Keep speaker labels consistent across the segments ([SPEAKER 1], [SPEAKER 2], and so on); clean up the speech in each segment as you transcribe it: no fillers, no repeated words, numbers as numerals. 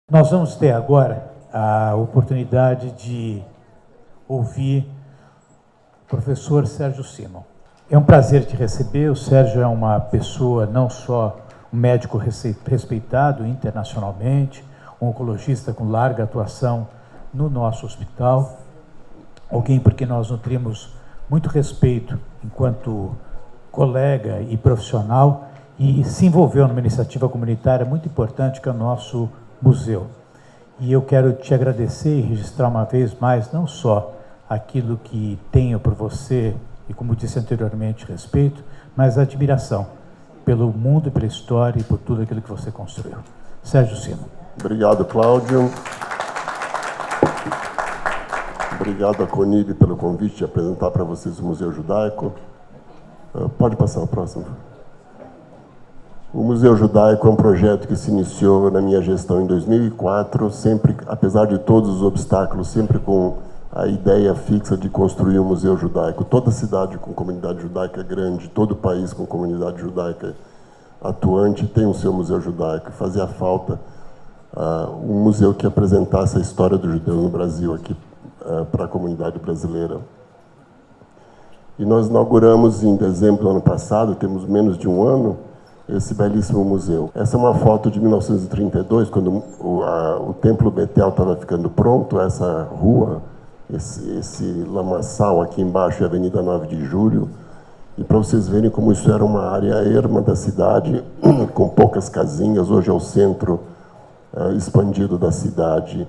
[SPEAKER 1] Nós vamos ter agora a oportunidade de ouvir o professor Sérgio Simon. É um prazer te receber. O Sérgio é uma pessoa, não só um médico respeitado internacionalmente, um oncologista com larga atuação no nosso hospital, alguém por quem nós nutrimos muito respeito enquanto colega e profissional, e se envolveu numa iniciativa comunitária muito importante que é o nosso museu. E eu quero te agradecer e registrar uma vez mais, não só aquilo que tenho por você, e como disse anteriormente, respeito, mas a admiração pelo mundo, pela história e por tudo aquilo que você construiu. Sérgio Simon.
[SPEAKER 2] Obrigado, Cláudio. Obrigado a Conib pelo convite de apresentar para vocês o Museu Judaico. Pode passar o próximo. O Museu Judaico é um projeto que se iniciou na minha gestão em 2004, sempre, apesar de todos os obstáculos, sempre com a ideia fixa de construir um museu judaico. Toda cidade com comunidade judaica grande, todo país com comunidade judaica atuante tem o seu museu judaico. Fazia falta um museu que apresentasse a história do judeu no Brasil aqui para a comunidade brasileira. E nós inauguramos em dezembro do ano passado, temos menos de um ano, esse belíssimo museu. Essa é uma foto de 1932, quando o Templo Betel estava ficando pronto. Essa rua, esse lamaçal aqui embaixo é a Avenida 9 de Julho. E para vocês verem como isso era uma área erma da cidade, com poucas casinhas. Hoje é o centro expandido da cidade.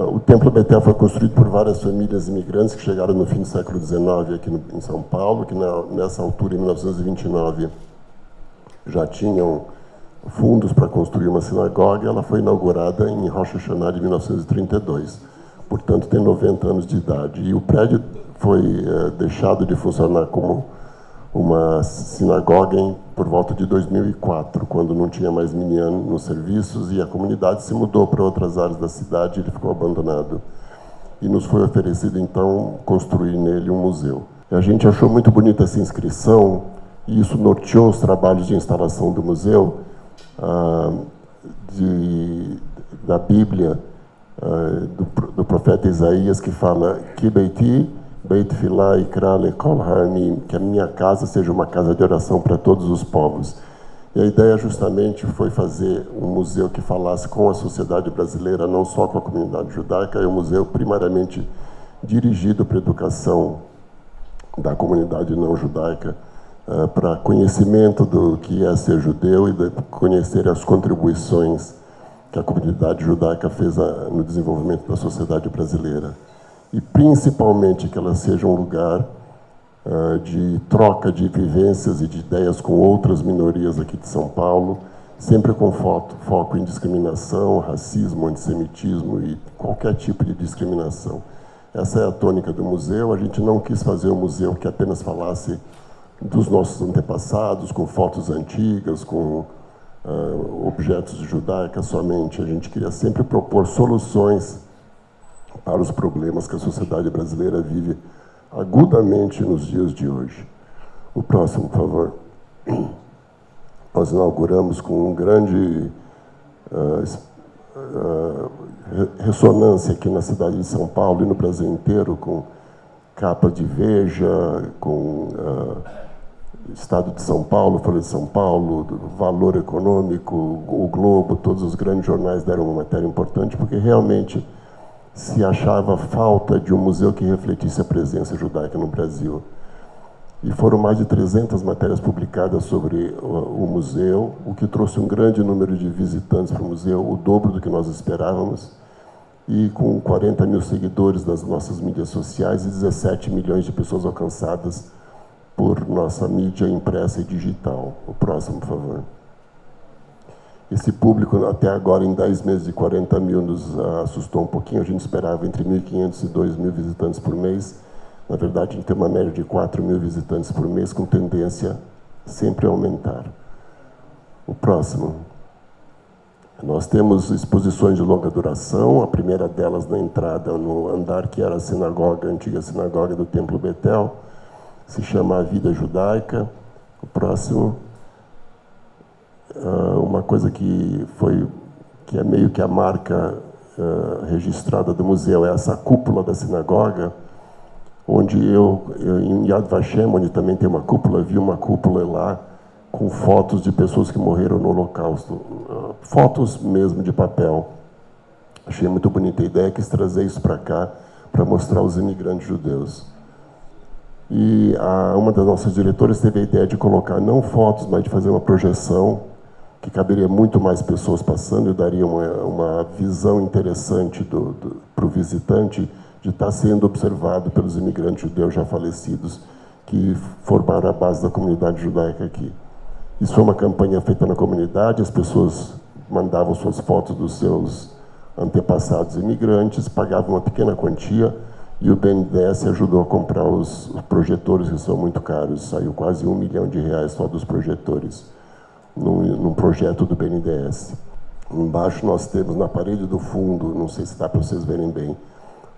[SPEAKER 2] O Templo Betel foi construído por várias famílias imigrantes que chegaram no fim do século XIX aqui em São Paulo, que nessa altura, em 1929, já tinham fundos para construir uma sinagoga, e ela foi inaugurada em Rosh Hashanah de 1932. Portanto, tem 90 anos de idade. E o prédio foi deixado de funcionar como uma sinagoga por volta de 2004, quando não tinha mais minyan nos serviços e a comunidade se mudou para outras áreas da cidade e ele ficou abandonado. E nos foi oferecido, então, construir nele um museu. E a gente achou muito bonita essa inscrição, e isso norteou os trabalhos de instalação do museu, da Bíblia, do profeta Isaías, que fala Ki beiti beit filah ikra lekol ha'amim, que a minha casa seja uma casa de oração para todos os povos. E a ideia justamente foi fazer um museu que falasse com a sociedade brasileira, não só com a comunidade judaica. É um museu primariamente dirigido para a educação da comunidade não judaica, para conhecimento do que é ser judeu e de conhecer as contribuições que a comunidade judaica fez no desenvolvimento da sociedade brasileira. E, principalmente, que ela seja um lugar de troca de vivências e de ideias com outras minorias aqui de São Paulo, sempre com foco em discriminação, racismo, antissemitismo e qualquer tipo de discriminação. Essa é a tônica do museu. A gente não quis fazer um museu que apenas falasse dos nossos antepassados, com fotos antigas, com objetos judaicos somente. A gente queria sempre propor soluções para os problemas que a sociedade brasileira vive agudamente nos dias de hoje. O próximo, por favor. Nós inauguramos com grande ressonância aqui na cidade de São Paulo e no Brasil inteiro, com capa de Veja, com Estado de São Paulo, Folha de São Paulo, Valor Econômico, o Globo, todos os grandes jornais deram uma matéria importante, porque realmente se achava falta de um museu que refletisse a presença judaica no Brasil. E foram mais de 300 matérias publicadas sobre o museu, o que trouxe um grande número de visitantes para o museu, o dobro do que nós esperávamos, e com 40 mil seguidores nas nossas mídias sociais e 17 milhões de pessoas alcançadas por nossa mídia impressa e digital. O próximo, por favor. Esse público, até agora, em 10 meses de 40 mil, nos assustou um pouquinho. A gente esperava entre 1.500 e 2.000 visitantes por mês. Na verdade, a gente tem uma média de 4.000 visitantes por mês, com tendência sempre a aumentar. O próximo. Nós temos exposições de longa duração. A primeira delas na entrada, no andar que era a sinagoga, a antiga sinagoga do Templo Betel. Se chama A Vida Judaica. O próximo. Uma coisa que foi que é meio que a marca registrada do museu, é essa cúpula da sinagoga, onde em Yad Vashem, onde também tem uma cúpula, vi uma cúpula lá com fotos de pessoas que morreram no Holocausto, fotos mesmo de papel. Achei muito bonita a ideia, quis trazer isso para cá, para mostrar aos imigrantes judeus. E uma das nossas diretoras teve a ideia de colocar não fotos, mas de fazer uma projeção que caberia muito mais pessoas passando e daria uma visão interessante para o visitante de estar sendo observado pelos imigrantes judeus já falecidos que formaram a base da comunidade judaica aqui. Isso foi uma campanha feita na comunidade, as pessoas mandavam suas fotos dos seus antepassados imigrantes, pagavam uma pequena quantia e o BNDES ajudou a comprar os projetores, que são muito caros. Saiu quase R$1 milhão só dos projetores, num projeto do BNDES. Embaixo nós temos, na parede do fundo, não sei se dá para vocês verem bem,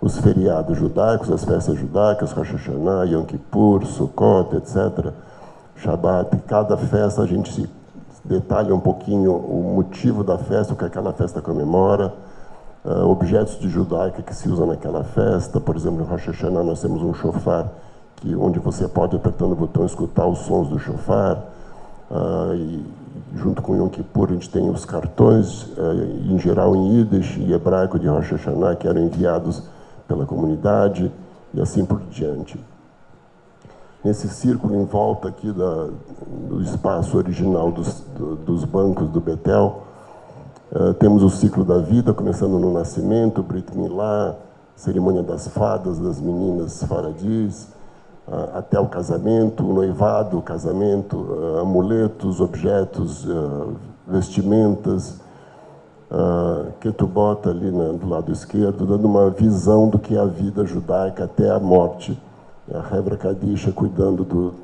[SPEAKER 2] os feriados judaicos, as festas judaicas, Rosh Hashanah, Yom Kippur, Sukkot, etc. Shabbat. Cada festa a gente se detalha um pouquinho o motivo da festa, o que aquela festa comemora, objetos de judaica que se usam naquela festa. Por exemplo, no Rosh Hashanah nós temos um shofar, onde você pode, apertando o botão, escutar os sons do shofar. E junto com Yom Kippur a gente tem os cartões, em geral em Yiddish e hebraico de Rosh Hashanah, que eram enviados pela comunidade, e assim por diante. Nesse círculo em volta aqui do espaço original dos bancos do Betel, temos o ciclo da vida, começando no nascimento, Brit Milá, cerimônia das fadas, das meninas faradis, até o casamento, o noivado, o casamento, amuletos, objetos, vestimentas, ketubot ali do lado esquerdo, dando uma visão do que é a vida judaica até a morte. A Hevra Kadisha cuidando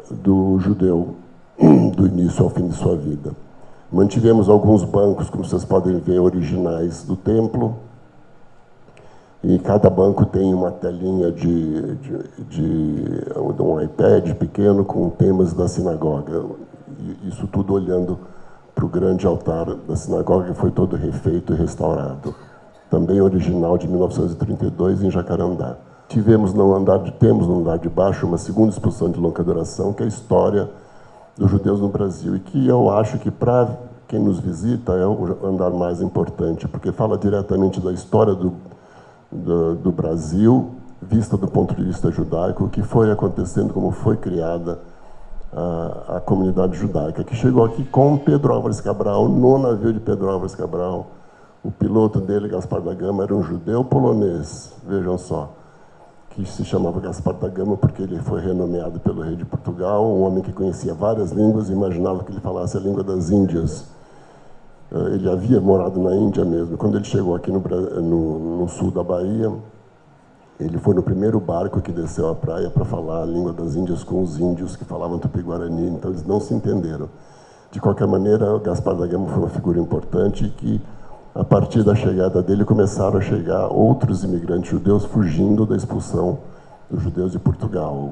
[SPEAKER 2] do judeu, do início ao fim de sua vida. Mantivemos alguns bancos, como vocês podem ver, originais do templo. E cada banco tem uma telinha de um iPad pequeno com temas da sinagoga. E isso tudo olhando para o grande altar da sinagoga, que foi todo refeito e restaurado. Também original de 1932 em Jacarandá. Temos no andar de baixo uma segunda exposição de longa duração, que é a história dos judeus no Brasil, e que eu acho que para quem nos visita é o andar mais importante, porque fala diretamente da história do Brasil, vista do ponto de vista judaico, o que foi acontecendo, como foi criada a comunidade judaica, que chegou aqui com Pedro Álvares Cabral, no navio de Pedro Álvares Cabral. O piloto dele, Gaspar da Gama, era um judeu polonês, vejam só, que se chamava Gaspar da Gama porque ele foi renomeado pelo rei de Portugal, um homem que conhecia várias línguas e imaginava que ele falasse a língua das Índias. Ele havia morado na Índia mesmo. Quando ele chegou aqui no sul da Bahia, ele foi no primeiro barco que desceu à praia para falar a língua das Índias com os índios que falavam tupi-guarani, então eles não se entenderam. De qualquer maneira, o Gaspar da Gama foi uma figura importante que, a partir da chegada dele, começaram a chegar outros imigrantes judeus fugindo da expulsão dos judeus de Portugal.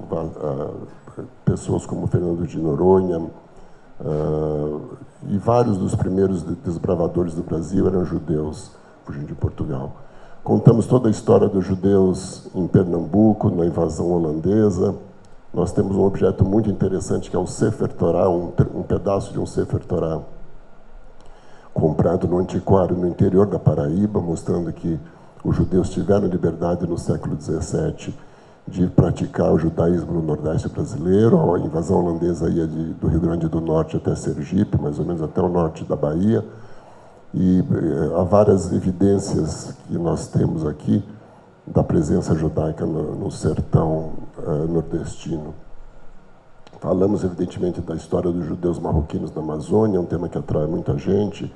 [SPEAKER 2] Pessoas como Fernando de Noronha e vários dos primeiros desbravadores do Brasil eram judeus fugindo de Portugal. Contamos toda a história dos judeus em Pernambuco, na invasão holandesa. Nós temos um objeto muito interessante que é o Sefer Torah, um pedaço de um Sefer Torah, comprado no antiquário no interior da Paraíba, mostrando que os judeus tiveram liberdade no século XVII de praticar o judaísmo no Nordeste brasileiro. A invasão holandesa ia do Rio Grande do Norte até Sergipe, mais ou menos até o norte da Bahia. E há várias evidências que nós temos aqui da presença judaica no sertão nordestino. Falamos, evidentemente, da história dos judeus marroquinos na Amazônia, um tema que atrai muita gente,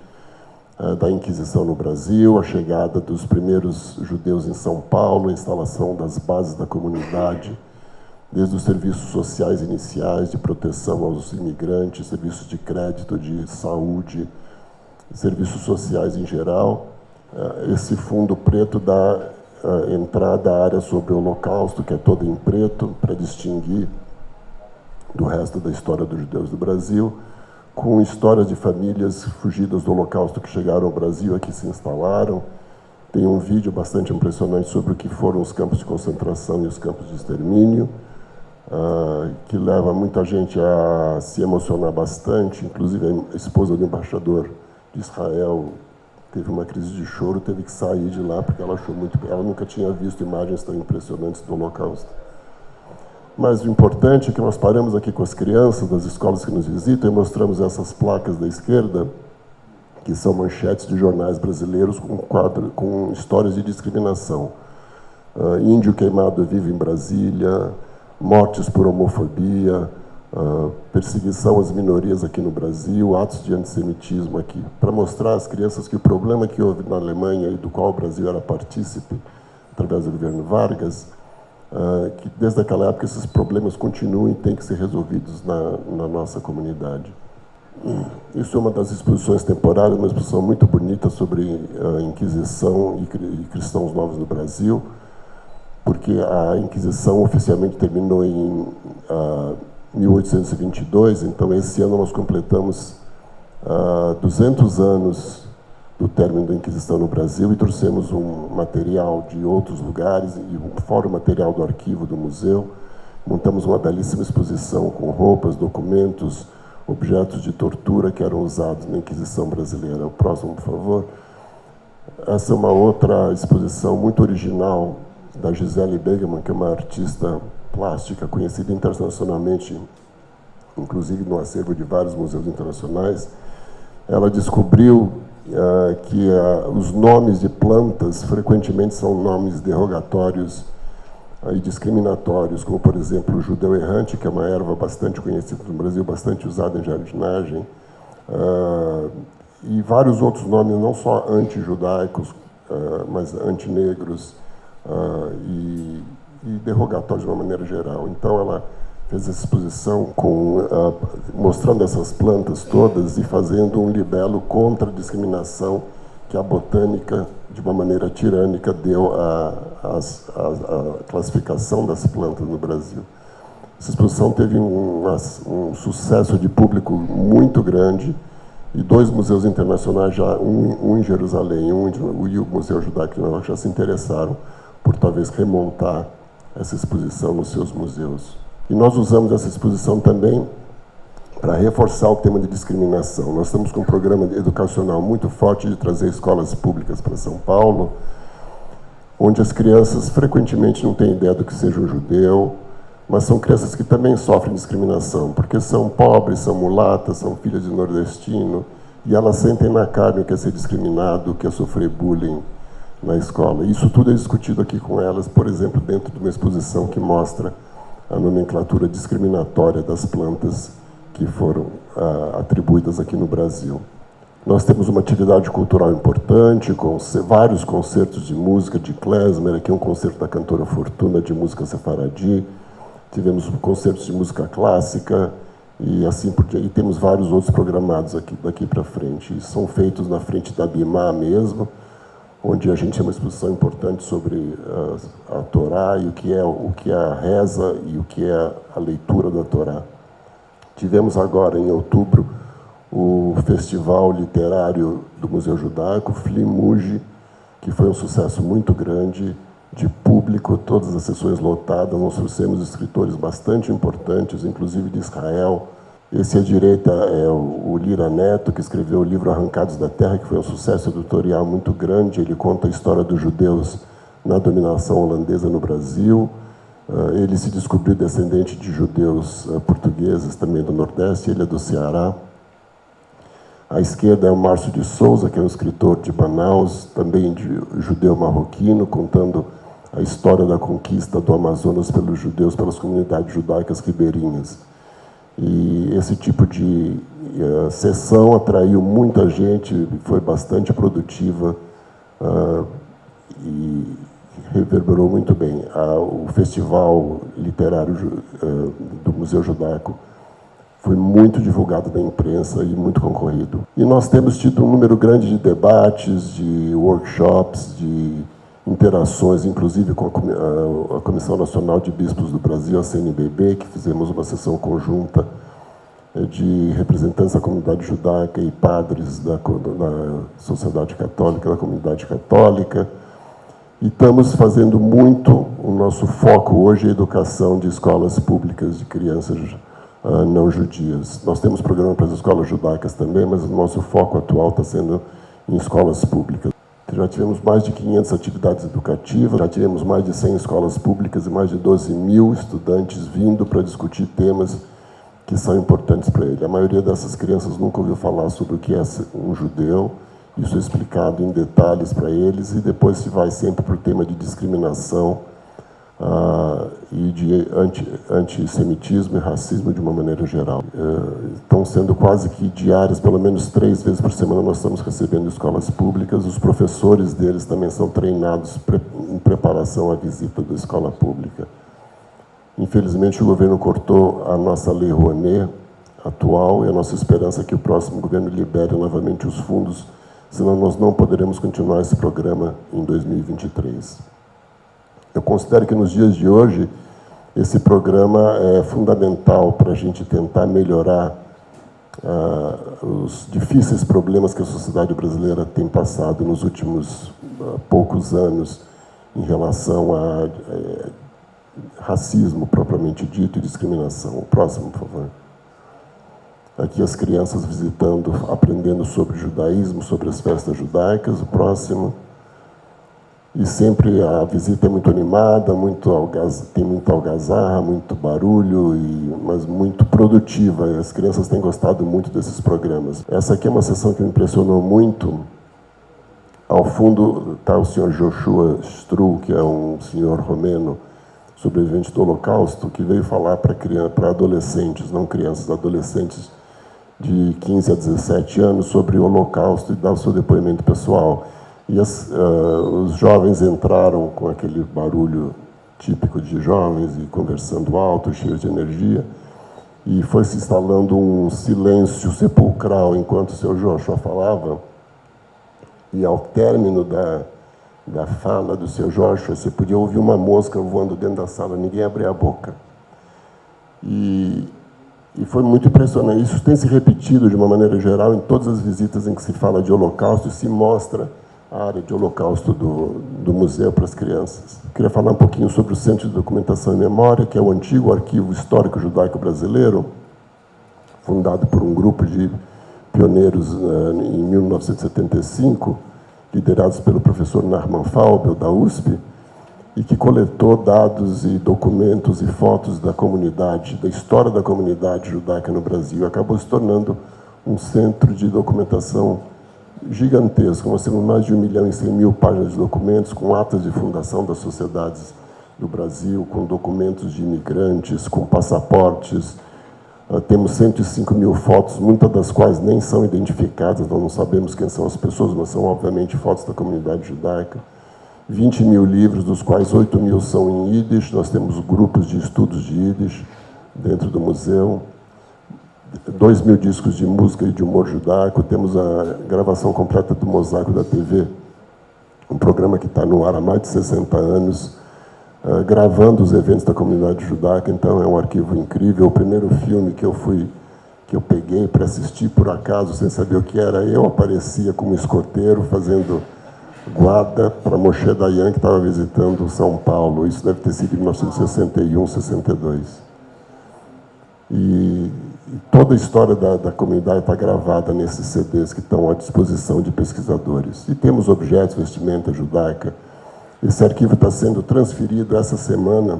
[SPEAKER 2] da Inquisição no Brasil, a chegada dos primeiros judeus em São Paulo, a instalação das bases da comunidade, desde os serviços sociais iniciais de proteção aos imigrantes, serviços de crédito, de saúde, serviços sociais em geral. Esse fundo preto dá entrada à área sobre o Holocausto, que é toda em preto, para distinguir do resto da história dos judeus do Brasil. com histórias de famílias fugidas do Holocausto que chegaram ao Brasil, aqui se instalaram. Tem um vídeo bastante impressionante sobre o que foram os campos de concentração e os campos de extermínio, que leva muita gente a se emocionar bastante, inclusive a esposa do embaixador de Israel teve uma crise de choro, teve que sair de lá porque ela achou ela nunca tinha visto imagens tão impressionantes do Holocausto. Mas o importante é que nós paramos aqui com as crianças das escolas que nos visitam e mostramos essas placas da esquerda, que são manchetes de jornais brasileiros com histórias de discriminação. Índio queimado vive em Brasília, mortes por homofobia, perseguição às minorias aqui no Brasil, atos de antissemitismo aqui, para mostrar às crianças que o problema que houve na Alemanha e do qual o Brasil era partícipe, através do governo Vargas, que desde aquela época esses problemas continuam e têm que ser resolvidos na nossa comunidade. Isso é uma das exposições temporárias, uma exposição muito bonita sobre a Inquisição e cristãos novos no Brasil, porque a Inquisição oficialmente terminou em 1822, então esse ano nós completamos 200 anos do término da Inquisição no Brasil e trouxemos um material de outros lugares e fora o material do arquivo do museu. Montamos uma belíssima exposição com roupas, documentos, objetos de tortura que eram usados na Inquisição brasileira. O próximo, por favor. Essa é uma outra exposição muito original da Gisele Begemann, que é uma artista plástica conhecida internacionalmente, inclusive no acervo de vários museus internacionais. Ela descobriu que os nomes de plantas frequentemente são nomes derrogatórios e discriminatórios, como, por exemplo, o judeu errante, que é uma erva bastante conhecida no Brasil, bastante usada em jardinagem, e vários outros nomes, não só anti-judaicos, mas anti-negros e derrogatórios de uma maneira geral. Então, ela fez essa exposição mostrando essas plantas todas e fazendo um libelo contra a discriminação que a botânica, de uma maneira tirânica, deu à classificação das plantas no Brasil. Essa exposição teve um sucesso de público muito grande e 2 museus internacionais, um em Jerusalém e o Museu Judaico de Nova York, já se interessaram por talvez remontar essa exposição nos seus museus. E nós usamos essa exposição também para reforçar o tema de discriminação. Nós estamos com um programa educacional muito forte de trazer escolas públicas para São Paulo, onde as crianças frequentemente não têm ideia do que seja um judeu, mas são crianças que também sofrem discriminação, porque são pobres, são mulatas, são filhas de nordestino, e elas sentem na carne o que é ser discriminado, o que é sofrer bullying na escola. Isso tudo é discutido aqui com elas, por exemplo, dentro de uma exposição que mostra a nomenclatura discriminatória das plantas que foram atribuídas aqui no Brasil. Nós temos uma atividade cultural importante, com vários concertos de música de klezmer, aqui um concerto da cantora Fortuna de música sefaradi, tivemos concertos de música clássica e assim por diante, e temos vários outros programados daqui para frente. E são feitos na frente da Bimá mesmo, onde a gente tem uma exposição importante sobre a Torá e o que é a reza e o que é a leitura da Torá. Tivemos agora, em outubro, o Festival Literário do Museu Judaico, Flimuge, que foi um sucesso muito grande, de público, todas as sessões lotadas. Nós trouxemos escritores bastante importantes, inclusive de Israel. Esse à direita é o Lira Neto, que escreveu o livro Arrancados da Terra, que foi um sucesso editorial muito grande. Ele conta a história dos judeus na dominação holandesa no Brasil. Ele se descobriu descendente de judeus portugueses, também do Nordeste, ele é do Ceará. À esquerda é o Márcio de Souza, que é um escritor de Manaus, também de judeu marroquino, contando a história da conquista do Amazonas pelos judeus, pelas comunidades judaicas ribeirinhas. E esse tipo de sessão atraiu muita gente, foi bastante produtiva e reverberou muito bem. O Festival Literário do Museu Judaico foi muito divulgado na imprensa e muito concorrido. E nós temos tido um número grande de debates, de workshops, de interações, inclusive com a Comissão Nacional de Bispos do Brasil, a CNBB, que fizemos uma sessão conjunta de representantes da comunidade judaica e padres da sociedade católica, da comunidade católica. E estamos fazendo muito, o nosso foco hoje é a educação de escolas públicas de crianças não judias. Nós temos programa para as escolas judaicas também, mas o nosso foco atual está sendo em escolas públicas. Já tivemos mais de 500 atividades educativas, já tivemos mais de 100 escolas públicas e mais de 12 mil estudantes vindo para discutir temas que são importantes para ele. A maioria dessas crianças nunca ouviu falar sobre o que é um judeu, isso é explicado em detalhes para eles, e depois se vai sempre para o tema de discriminação e de antissemitismo e racismo de uma maneira geral. Estão sendo quase que diárias, pelo menos 3 vezes por semana nós estamos recebendo escolas públicas, os professores deles também são treinados em preparação à visita da escola pública. Infelizmente, o governo cortou a nossa Lei Rouanet atual e a nossa esperança é que o próximo governo libere novamente os fundos, senão nós não poderemos continuar esse programa em 2023. Eu considero que nos dias de hoje, esse programa é fundamental para a gente tentar melhorar os difíceis problemas que a sociedade brasileira tem passado nos últimos poucos anos em relação a racismo propriamente dito e discriminação. O próximo, por favor. Aqui as crianças visitando, aprendendo sobre judaísmo, sobre as festas judaicas. O próximo. E sempre a visita é muito animada, tem muita algazarra, muito barulho, mas muito produtiva. E as crianças têm gostado muito desses programas. Essa aqui é uma sessão que me impressionou muito. Ao fundo está o senhor Joshua Stru, que é um senhor romeno, sobrevivente do Holocausto, que veio falar para adolescentes, não crianças, adolescentes de 15 a 17 anos sobre o Holocausto e dar o seu depoimento pessoal. E os jovens entraram com aquele barulho típico de jovens e conversando alto, cheios de energia, e foi se instalando um silêncio sepulcral enquanto o seu Joshua falava, e ao término da fala do seu Joshua, você podia ouvir uma mosca voando dentro da sala, ninguém abria a boca. E foi muito impressionante. Isso tem se repetido, de uma maneira geral, em todas as visitas em que se fala de Holocausto, se mostra a área de Holocausto do museu para as crianças. Queria falar um pouquinho sobre o Centro de Documentação e Memória, que é o antigo Arquivo Histórico Judaico Brasileiro, fundado por um grupo de pioneiros em 1975, liderados pelo professor Narman Faubel, da USP, e que coletou dados e documentos e fotos da comunidade, da história da comunidade judaica no Brasil. Acabou se tornando um centro de documentação gigantesco. Nós temos mais de 1.100.000 páginas de documentos, com atas de fundação das sociedades do Brasil, com documentos de imigrantes, com passaportes. Temos 105.000 fotos, muitas das quais nem são identificadas, nós não sabemos quem são as pessoas, mas são, obviamente, fotos da comunidade judaica. 20.000 livros, dos quais 8.000 são em Yiddish. Nós temos grupos de estudos de Yiddish dentro do museu. 2.000 discos de música e de humor judaico. Temos a gravação completa do Mosaico da TV, um programa que está no ar há mais de 60 anos, gravando os eventos da comunidade judaica. Então é um arquivo incrível. O primeiro filme que eu peguei para assistir, por acaso, sem saber o que era, eu aparecia como escoteiro fazendo guarda para Moshe Dayan, que estava visitando São Paulo. Isso deve ter sido em 1961, 62. E toda a história da comunidade está gravada nesses CDs que estão à disposição de pesquisadores. E temos objetos, vestimenta judaica. Esse arquivo está sendo transferido essa semana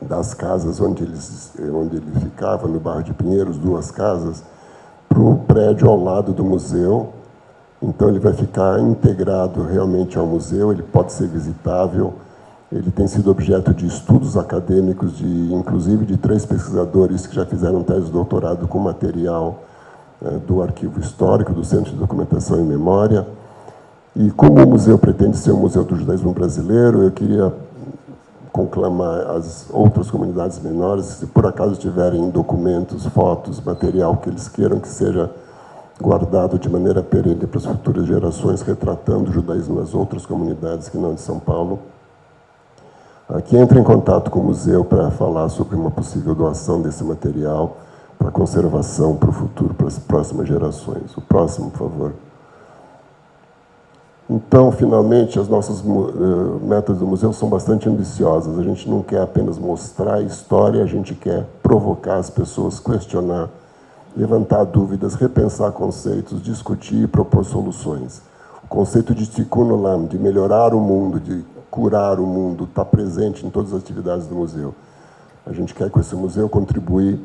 [SPEAKER 2] das casas onde ele ficava, no bairro de Pinheiros, 2 casas, para o prédio ao lado do museu. Então ele vai ficar integrado realmente ao museu, ele pode ser visitável. Ele tem sido objeto de estudos acadêmicos, inclusive de 3 pesquisadores que já fizeram tese de doutorado com material do Arquivo Histórico, do Centro de Documentação e Memória. E como o museu pretende ser um museu do judaísmo brasileiro, eu queria conclamar as outras comunidades menores, se por acaso tiverem documentos, fotos, material que eles queiram que seja guardado de maneira perene para as futuras gerações, retratando o judaísmo nas outras comunidades que não de São Paulo, que entre em contato com o museu para falar sobre uma possível doação desse material para a conservação, para o futuro, para as próximas gerações. O próximo, por favor. Então, finalmente, as nossas metas do museu são bastante ambiciosas. A gente não quer apenas mostrar a história, a gente quer provocar as pessoas, questionar, levantar dúvidas, repensar conceitos, discutir e propor soluções. O conceito de Tikkun Olam, de melhorar o mundo, de curar o mundo, está presente em todas as atividades do museu. A gente quer com esse museu contribuir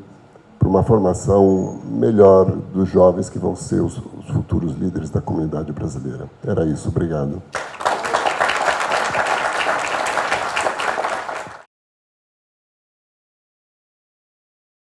[SPEAKER 2] para uma formação melhor dos jovens que vão ser os futuros líderes da comunidade brasileira. Era isso, obrigado.